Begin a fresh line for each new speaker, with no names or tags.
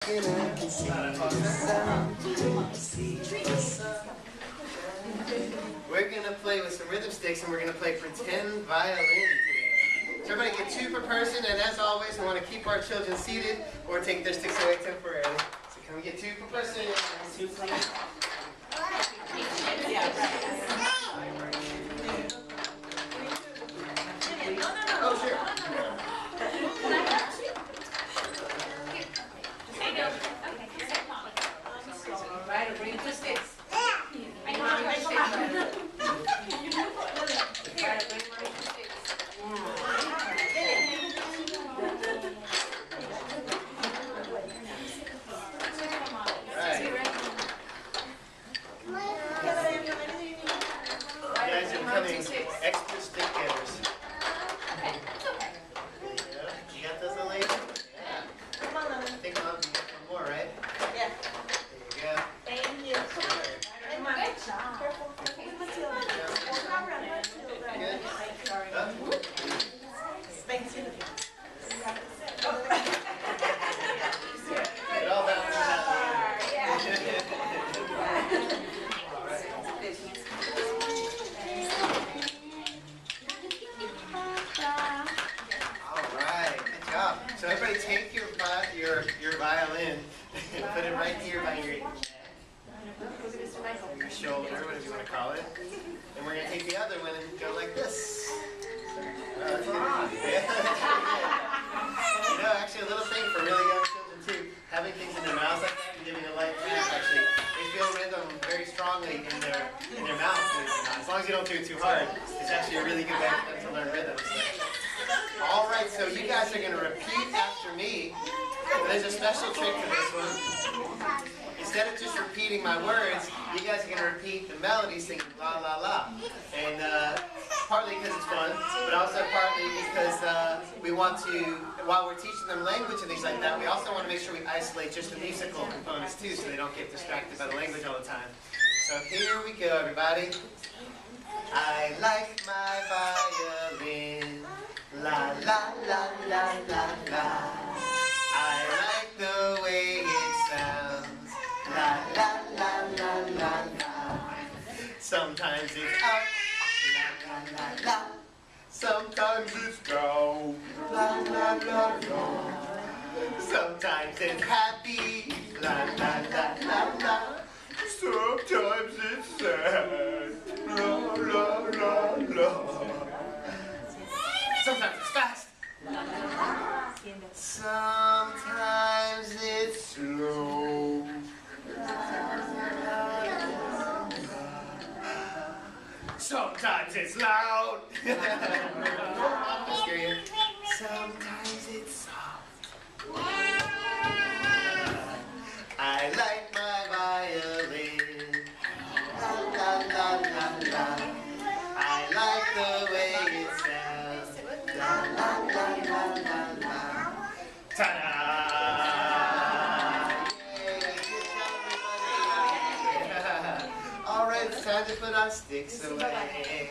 We're gonna play with some rhythm sticks and we're gonna play pretend violin today. So everybody get two per person, and as always, we want to keep our children seated or take their sticks away temporarily. So can we get two per person? Oh, sure.
Right, bring the sticks.
You guys are becoming expert stick getters. There you got those little ladies? Yeah. I think Mom can get one more, right?
Yeah.
There you go.
Thank you. Good job. Thanks.
It all balances out. Alright, good job. So everybody take your violin and put it right here by your shoulder, whatever you want to call it. And we're going to take the other one and go like this. You know, actually a little thing for really young children too, having things in their mouths like that and giving a light tap, actually, they feel rhythm very strongly in their mouth. As long as you don't do it too hard, it's actually a really good way for them to learn rhythm. Alright, so you guys are going to repeat after me. There's a special trick to this one. Instead of just repeating my words, you guys are going to repeat the melody singing la la la. And partly because it's fun, but also partly because we want to, while we're teaching them language and things like that, we also want to make sure we isolate just the musical components too, so they don't get distracted by the language all the time. So here we go, everybody. I like my violin, la la la la la la. I like the way it sounds, la la la la la la. Sometimes it's up, la la la la. Sometimes it's down, la la la la. Sometimes it's happy, la la la la la. Sometimes it's sad, la la la la. Sometimes it's fast. Sometimes it's slow. Sometimes it's loud. Sometimes it's soft. I like my violin. La la la la. I like the way it sounds. La la la la la la. Ta-da! All right, it's time to put our sticks away.